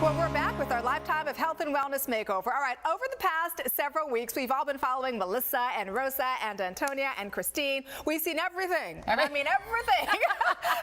Well, we're back with our lifetime of health and wellness makeover. All right, over the past several weeks, we've all been following Melissa and Rosa and Antonia and Christine. We've seen everything. I mean, everything.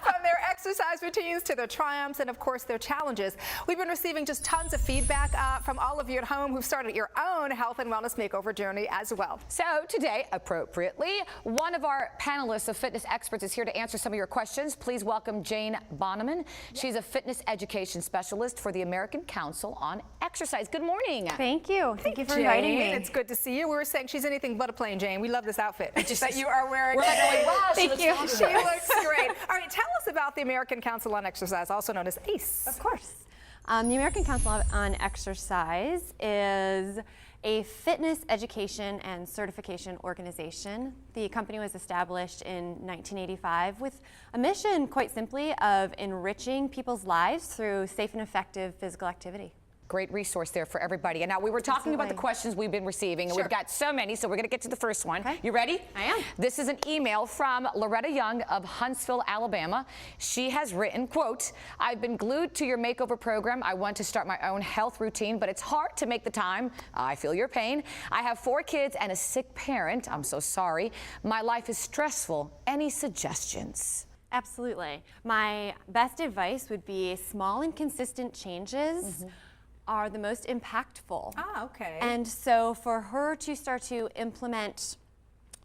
From their exercise routines to their triumphs and, of course, their challenges. We've been receiving just tons of feedback from all of you at home who've started your own health and wellness makeover journey as well. So today, appropriately, one of our panelists of fitness experts is here to answer some of your questions. Please welcome Jane Bonneman. She's a fitness education specialist for the American Council on Exercise. Good morning. Thank you. Thank you for inviting me. It's good to see you. We were saying she's anything but a plain Jane. We love this outfit that you are wearing. Thank you. She looks great. All right, tell us about the American Council on Exercise, also known as ACE. Of course. The American Council on Exercise is a fitness education and certification organization. The company was established in 1985 with a mission, quite simply, of enriching people's lives through safe and effective physical activity. Great resource there for everybody. And now we were talking about the questions we've been receiving, and we've got so many, so we're going to get to the first one. Okay. You ready? I am. This is an email from Loretta Young of Huntsville, Alabama. She has written, quote, "I've been glued to your makeover program. I want to start my own health routine, but it's hard to make the time. I feel your pain. I have 4 kids and a sick parent. I'm so sorry. My life is stressful. Any suggestions?" Absolutely. My best advice would be small and consistent changes are the most impactful. Ah, okay. And so for her to start to implement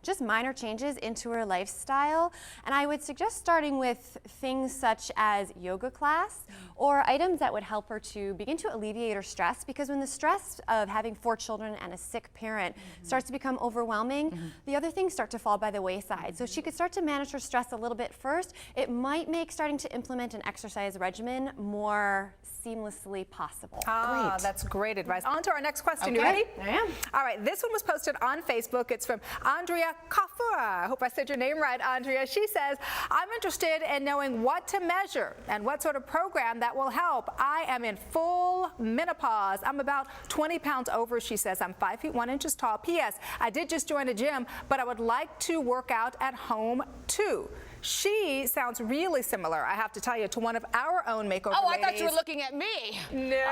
just minor changes into her lifestyle, and I would suggest starting with things such as yoga class or items that would help her to begin to alleviate her stress, because when the stress of having 4 children and a sick parent starts to become overwhelming, the other things start to fall by the wayside. So she could start to manage her stress a little bit first. It might make starting to implement an exercise regimen more seamlessly possible. Ah, that's great advice. On to our next question. You ready? I am. All right, this one was posted on Facebook. It's from Andrea Kafura. I hope I said your name right, Andrea. She says, "I'm interested in knowing what to measure and what sort of program that will help. I am in full menopause. I'm about 20 pounds over," she says. "I'm 5 feet 1 inches tall. P.S. I did just join a gym, but I would like to work out at home too." She sounds really similar, I have to tell you, to one of our own makeover Oh, I ladies. thought you were looking at me. No.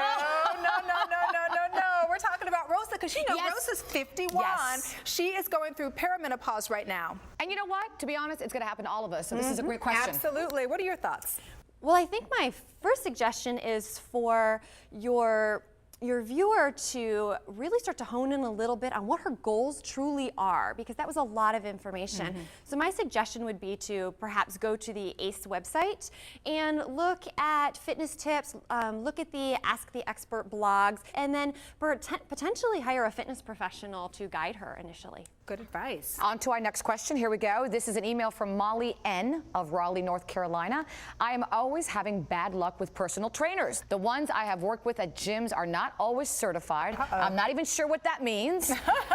We're talking about Rosa, because you know Rosa's 51. Yes. She is going through perimenopause right now. And you know what? To be honest, it's going to happen to all of us. So this is a great question. Absolutely. What are your thoughts? Well, I think my first suggestion is for your viewer to really start to hone in a little bit on what her goals truly are, because that was a lot of information. So my suggestion would be to perhaps go to the ACE website and look at fitness tips, look at the Ask the Expert blogs, and then potentially hire a fitness professional to guide her initially. Good advice. On to our next question. Here we go. This is an email from Molly N. of Raleigh, North Carolina. "I am always having bad luck with personal trainers. The ones I have worked with at gyms are not always certified. I'm not even sure what that means.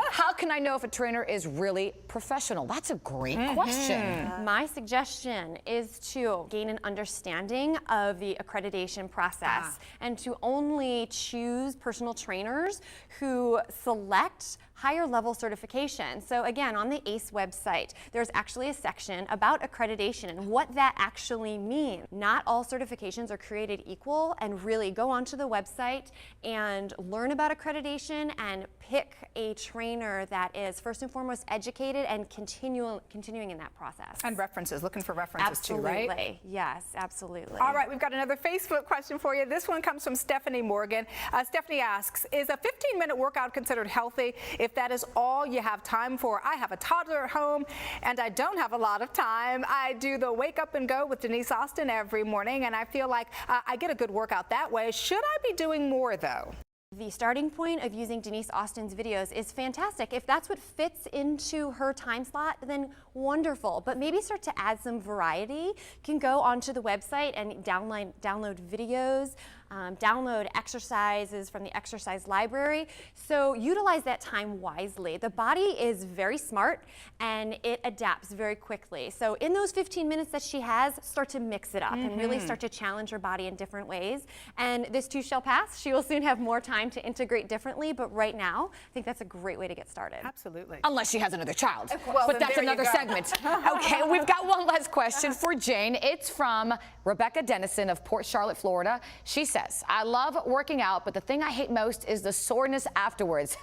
How can I know if a trainer is really professional?" That's a great question. My suggestion is to gain an understanding of the accreditation process and to only choose personal trainers who select higher level certification. So again, on the ACE website, there's actually a section about accreditation and what that actually means. Not all certifications are created equal, and really go onto the website and learn about accreditation and pick a trainer that is first and foremost educated and continuing in that process. And references, looking for references too, right? Absolutely, yes, absolutely. All right, we've got another Facebook question for you. This one comes from Stephanie Morgan. Stephanie asks, "Is a 15-minute workout considered healthy if that is all you have time for? I have a toddler at home and I don't have a lot of time. I do the wake up and go with Denise Austin every morning, and I feel like I get a good workout that way. Should I be doing more though?" The starting point of using Denise Austin's videos is fantastic. If that's what fits into her time slot, then wonderful. But maybe start to add some variety. You can go onto the website and download videos, download exercises from the exercise library. So utilize that time wisely. The body is very smart and it adapts very quickly. So in those 15 minutes that she has, start to mix it up and really start to challenge her body in different ways. And this too shall pass. She will soon have more time to integrate differently, but right now, I think that's a great way to get started. Absolutely. Unless she has another child. Well, but that's there you another go. segment. Okay, we've got one last question for Jane. It's from Rebecca Dennison of Port Charlotte, Florida. She says, I love working out, but the thing I hate most is the soreness afterwards.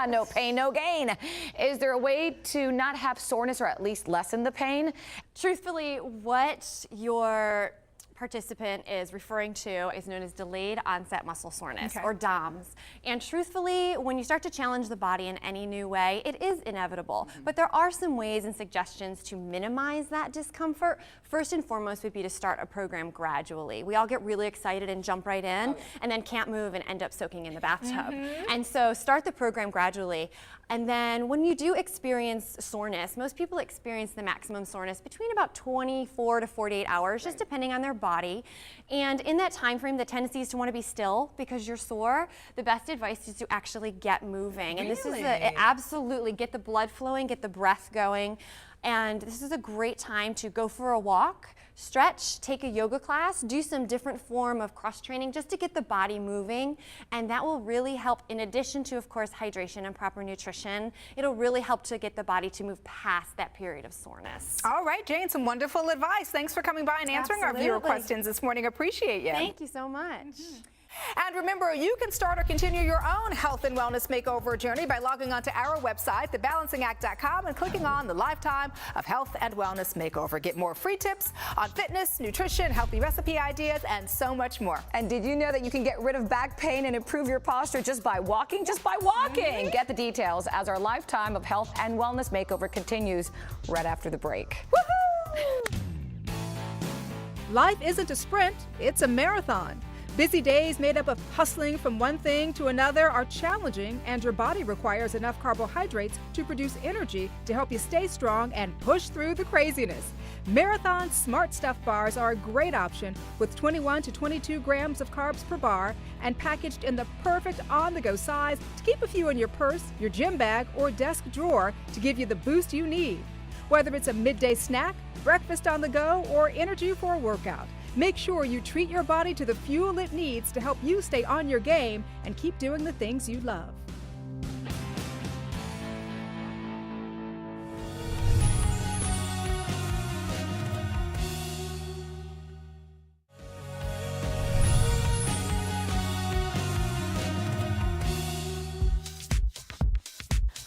No pain, no gain. Is there a way to not have soreness or at least lessen the pain? Truthfully, what your participant is referring to is known as delayed onset muscle soreness, or DOMS. And truthfully, when you start to challenge the body in any new way, it is inevitable. But there are some ways and suggestions to minimize that discomfort. First and foremost would be to start a program gradually. We all get really excited and jump right in and then can't move and end up soaking in the bathtub. And so start the program gradually. And then when you do experience soreness, most people experience the maximum soreness between about 24 to 48 hours, just depending on their body. And in that time frame, the tendency is to want to be still because you're sore. The best advice is to actually get moving. And this is absolutely get the blood flowing, get the breath going. And this is a great time to go for a walk, stretch, take a yoga class, do some different form of cross training just to get the body moving. And that will really help, in addition to, of course, hydration and proper nutrition. It'll really help to get the body to move past that period of soreness. All right, Jane, some wonderful advice. Thanks for coming by and answering our viewer questions this morning. Appreciate you. Thank you so much. And remember, you can start or continue your own health and wellness makeover journey by logging onto our website, thebalancingact.com, and clicking on the Lifetime of Health and Wellness Makeover. Get more free tips on fitness, nutrition, healthy recipe ideas, and so much more. And did you know that you can get rid of back pain and improve your posture just by walking? Just by walking! Get the details as our Lifetime of Health and Wellness Makeover continues right after the break. Woohoo! Life isn't a sprint, it's a marathon. Busy days made up of hustling from one thing to another are challenging, and your body requires enough carbohydrates to produce energy to help you stay strong and push through the craziness. Marathon Smart Stuff bars are a great option with 21 to 22 grams of carbs per bar and packaged in the perfect on-the-go size to keep a few in your purse, your gym bag, or desk drawer to give you the boost you need. Whether it's a midday snack, breakfast on the go, or energy for a workout, make sure you treat your body to the fuel it needs to help you stay on your game and keep doing the things you love.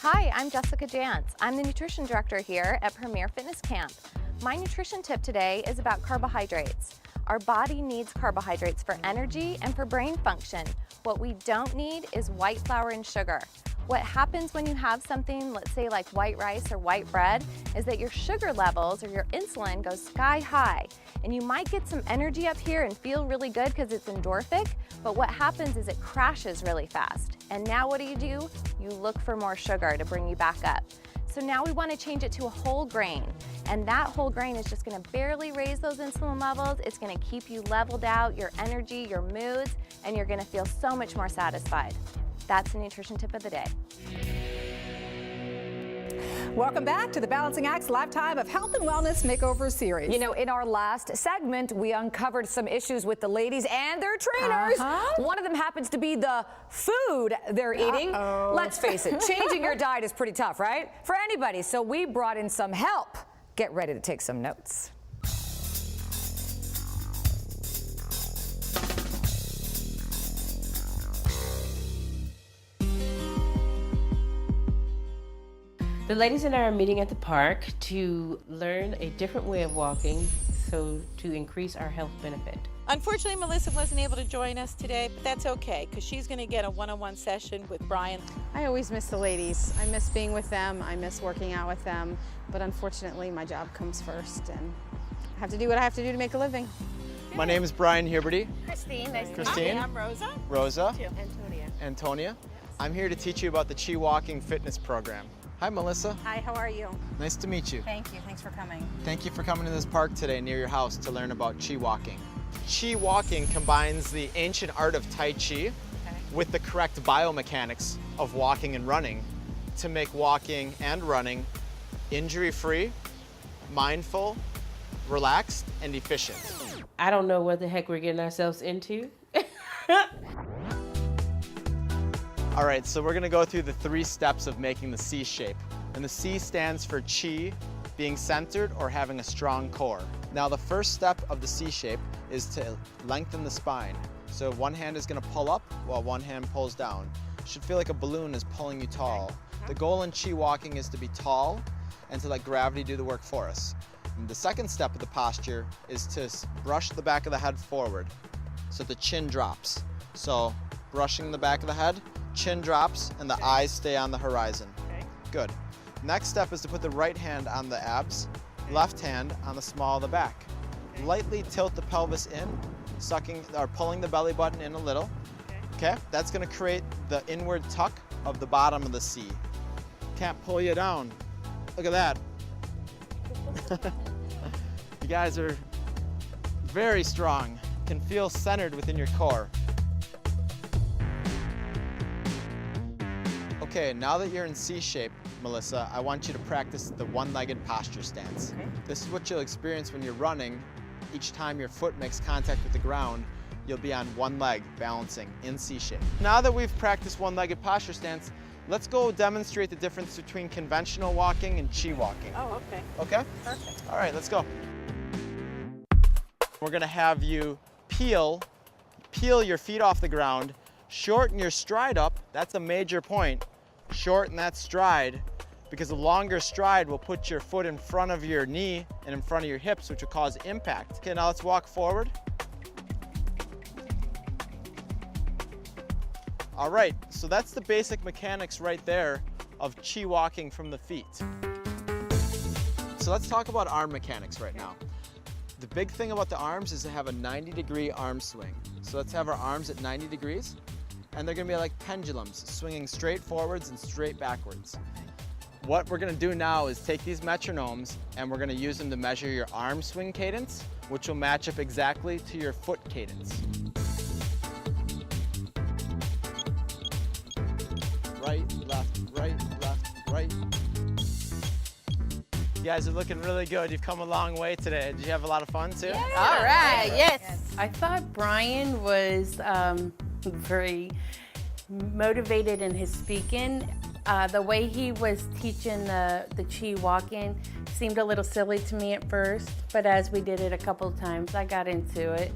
Hi, I'm Jessica Jantz. I'm the nutrition director here at Premier Fitness Camp. My nutrition tip today is about carbohydrates. Our body needs carbohydrates for energy and for brain function. What we don't need is white flour and sugar. What happens when you have something, let's say like white rice or white bread, is that your sugar levels or your insulin goes sky high. And you might get some energy up here and feel really good because it's endorphic, but what happens is it crashes really fast. And now what do? You look for more sugar to bring you back up. So now we want to change it to a whole grain. And that whole grain is just going to barely raise those insulin levels. It's going to keep you leveled out, your energy, your moods, and you're going to feel so much more satisfied. That's the nutrition tip of the day. Welcome back to the Balancing Act's Lifetime of Health and Wellness Makeover series. You know, in our last segment, we uncovered some issues with the ladies and their trainers. One of them happens to be the food they're eating. Let's face it, changing your diet is pretty tough, right? For anybody. So we brought in some help. Get ready to take some notes. The ladies and I are meeting at the park to learn a different way of walking, so to increase our health benefit. Unfortunately, Melissa wasn't able to join us today, but that's okay, because she's going to get a one-on-one session with Brian. I always miss the ladies. I miss being with them. I miss working out with them. But unfortunately, my job comes first, and I have to do what I have to do to make a living. My name is Brian Huberty. Christine, nice to meet you. Christine. I'm Rosa. Rosa. Antonia. Antonia. I'm here to teach you about the Chi Walking Fitness Program. Hi, Melissa. Hi, how are you? Nice to meet you. Thank you. Thanks for coming. Thank you for coming to this park today near your house to learn about Chi Walking. Chi Walking combines the ancient art of Tai Chi with the correct biomechanics of walking and running to make walking and running injury-free, mindful, relaxed, and efficient. I don't know what the heck we're getting ourselves into. All right, so we're gonna go through the 3 steps of making the C shape. And the C stands for Chi, being centered or having a strong core. Now the first step of the C shape is to lengthen the spine. So one hand is going to pull up while one hand pulls down. It should feel like a balloon is pulling you tall. The goal in chi walking is to be tall and to let gravity do the work for us. And the second step of the posture is to brush the back of the head forward so the chin drops. So brushing the back of the head, chin drops, and the eyes stay on the horizon. Good. Next step is to put the right hand on the abs, left hand on the small of the back. Lightly tilt the pelvis in, sucking or pulling the belly button in a little. Okay, that's going to create the inward tuck of the bottom of the C. Can't pull you down. Look at that. You guys are very strong. Can feel centered within your core. Okay, now that you're in C shape, Melissa, I want you to practice the one-legged posture stance. This is what you'll experience when you're running. Each time your foot makes contact with the ground, you'll be on one leg, balancing in C shape. Now that we've practiced one-legged posture stance, let's go demonstrate the difference between conventional walking and chi walking. Oh, okay. Okay? Perfect. All right, let's go. We're gonna have you peel your feet off the ground, shorten your stride up. That's a major point. Shorten that stride, because a longer stride will put your foot in front of your knee and in front of your hips, which will cause impact. Okay, now let's walk forward. All right, so that's the basic mechanics right there of chi walking from the feet. So let's talk about arm mechanics right now. The big thing about the arms is to have a 90-degree arm swing. So let's have our arms at 90 degrees, and they're gonna be like pendulums, swinging straight forwards and straight backwards. What we're gonna do now is take these metronomes and we're gonna use them to measure your arm swing cadence, which will match up exactly to your foot cadence. Right, left, right. You guys are looking really good. You've come a long way today. Did you have a lot of fun too? Yeah. All right, yes. I thought Brian was very motivated in his speaking. The way he was teaching the chi walking seemed a little silly to me at first, but as we did it a couple of times, I got into it.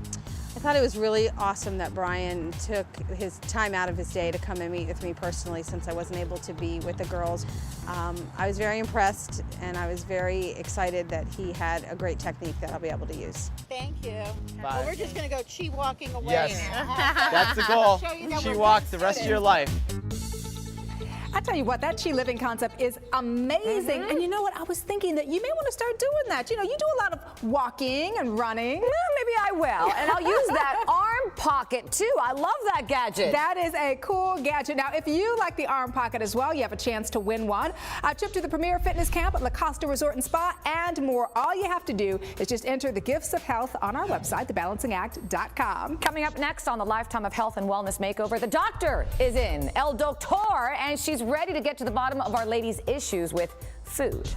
I thought it was really awesome that Brian took his time out of his day to come and meet with me personally, since I wasn't able to be with the girls. I was very impressed, and I was very excited that he had a great technique that I'll be able to use. Thank you. Bye. Well, we're just going to go chi walking away Yes, now. that's the goal. Show you that Chi we're walk the rest of your life. I tell you what, that chi living concept is amazing. And you know what? I was thinking that you may want to start doing that. You know, you do a lot of walking and running. Well, maybe I will, and I'll use that Armpocket too. I love that gadget. That is a cool gadget. Now, if you like the Armpocket as well, you have a chance to win one. A trip to the premier fitness camp at La Costa Resort and Spa and more. All you have to do is just enter the gifts of health on our website, thebalancingact.com. Coming up next on the Lifetime of Health and Wellness Makeover, the doctor is in, El Doctor, and she's ready to get to the bottom of our ladies' issues with food.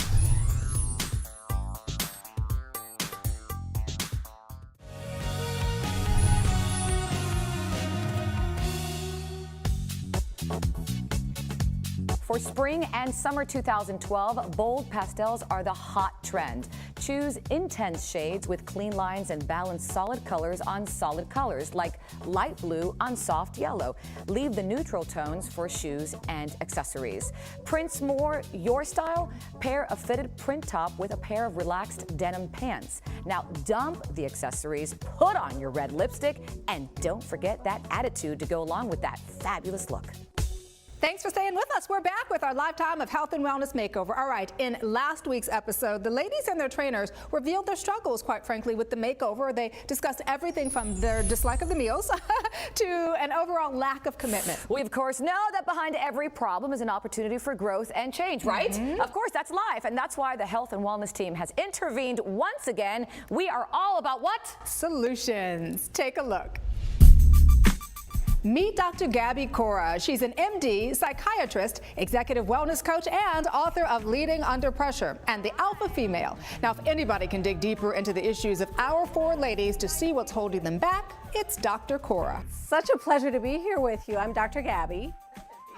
For spring and summer 2012, bold pastels are the hot trend. Choose intense shades with clean lines and balance solid colors on solid colors, like light blue on soft yellow. Leave the neutral tones for shoes and accessories. Prints more your style? Pair a fitted print top with a pair of relaxed denim pants. Now dump the accessories, put on your red lipstick, and don't forget that attitude to go along with that fabulous look. Thanks for staying with us. We're back with our Lifetime of Health and Wellness Makeover. All right, in last week's episode, the ladies and their trainers revealed their struggles, quite frankly, with the makeover. They discussed everything from their dislike of the meals to an overall lack of commitment. We, of course, know that behind every problem is an opportunity for growth and change, right? Of course, that's life, and that's why the Health and Wellness team has intervened once again. We are all about what? Solutions. Take a look. Meet Dr. Gabby Cora. She's an MD, psychiatrist, executive wellness coach, and author of Leading Under Pressure and the Alpha Female. Now, if anybody can dig deeper into the issues of our four ladies to see what's holding them back, it's Dr. Cora. Such a pleasure to be here with you. I'm Dr. Gabby.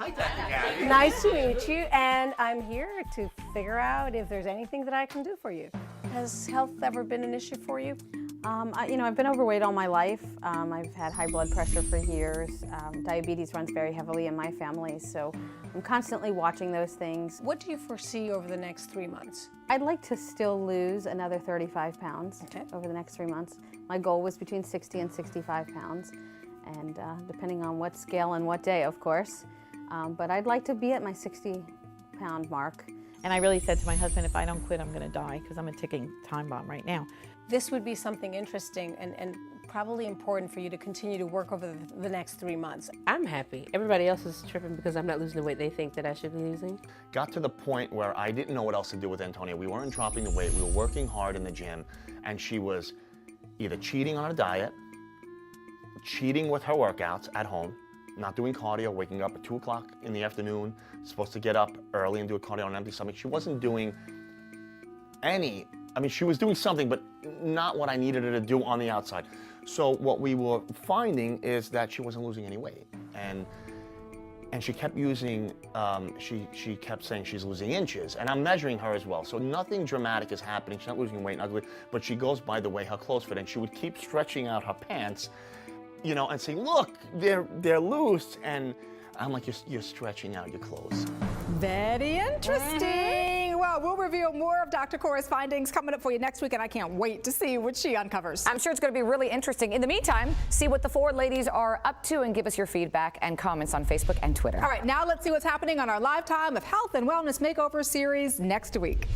Hi, Dr. Gabby. Nice to meet you, and I'm here to figure out if there's anything that I can do for you. Has health ever been an issue for you? I've been overweight all my life. I've had high blood pressure for years. Diabetes runs very heavily in my family, so I'm constantly watching those things. What do you foresee over the next 3 months? I'd like to still lose another 35 pounds over the next 3 months. My goal was between 60 and 65 pounds, and depending on what scale and what day, of course. But I'd like to be at my 60-pound mark. And I really said to my husband, if I don't quit, I'm going to die because I'm a ticking time bomb right now. This would be something interesting and probably important for you to continue to work over the next 3 months. I'm happy. Everybody else is tripping because I'm not losing the weight they think that I should be losing. Got to the point where I didn't know what else to do with Antonia. We weren't dropping the weight. We were working hard in the gym, and she was either cheating on a diet, cheating with her workouts at home, not doing cardio, waking up at 2 o'clock in the afternoon, supposed to get up early and do a cardio on an empty stomach. She wasn't doing she was doing something, but not what I needed her to do on the outside. So what we were finding is that she wasn't losing any weight. And she kept using, she kept saying she's losing inches, and I'm measuring her as well. So nothing dramatic is happening. She's not losing weight, but she goes by the way her clothes fit, and she would keep stretching out her pants, and saying, look, they're loose. And I'm like, you're stretching out your clothes. Very interesting. Well, we'll reveal more of Dr. Cora's findings coming up for you next week, and I can't wait to see what she uncovers. I'm sure it's going to be really interesting. In the meantime, see what the 4 ladies are up to and give us your feedback and comments on Facebook and Twitter. All right, now let's see what's happening on our Lifetime of Health and Wellness Makeover series next week.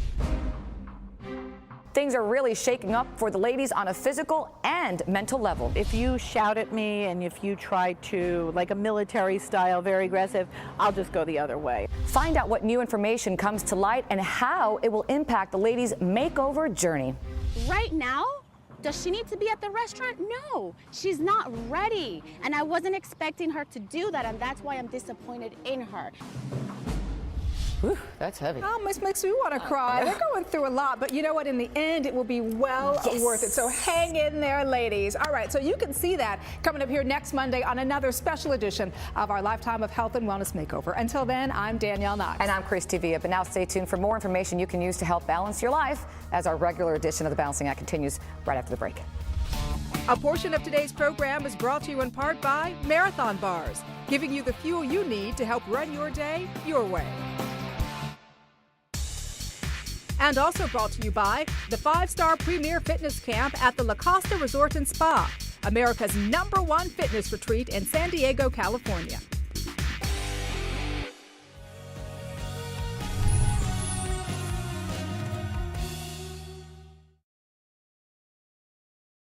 Things are really shaking up for the ladies on a physical and mental level. If you shout at me and if you try to, like a military style, very aggressive, I'll just go the other way. Find out what new information comes to light and how it will impact the ladies' makeover journey. Right now, does she need to be at the restaurant? No, she's not ready. And I wasn't expecting her to do that, and that's why I'm disappointed in her. Whew, that's heavy. Almost makes me want to cry. They're going through a lot, but you know what? In the end, it will be well worth it. So hang in there, ladies. All right, so you can see that coming up here next Monday on another special edition of our Lifetime of Health and Wellness Makeover. Until then, I'm Danielle Knox. And I'm Christy Villa. But now stay tuned for more information you can use to help balance your life as our regular edition of The Balancing Act continues right after the break. A portion of today's program is brought to you in part by Marathon Bars, giving you the fuel you need to help run your day your way. And also brought to you by the 5-star Premier Fitness Camp at the La Costa Resort and Spa, America's #1 fitness retreat in San Diego, California.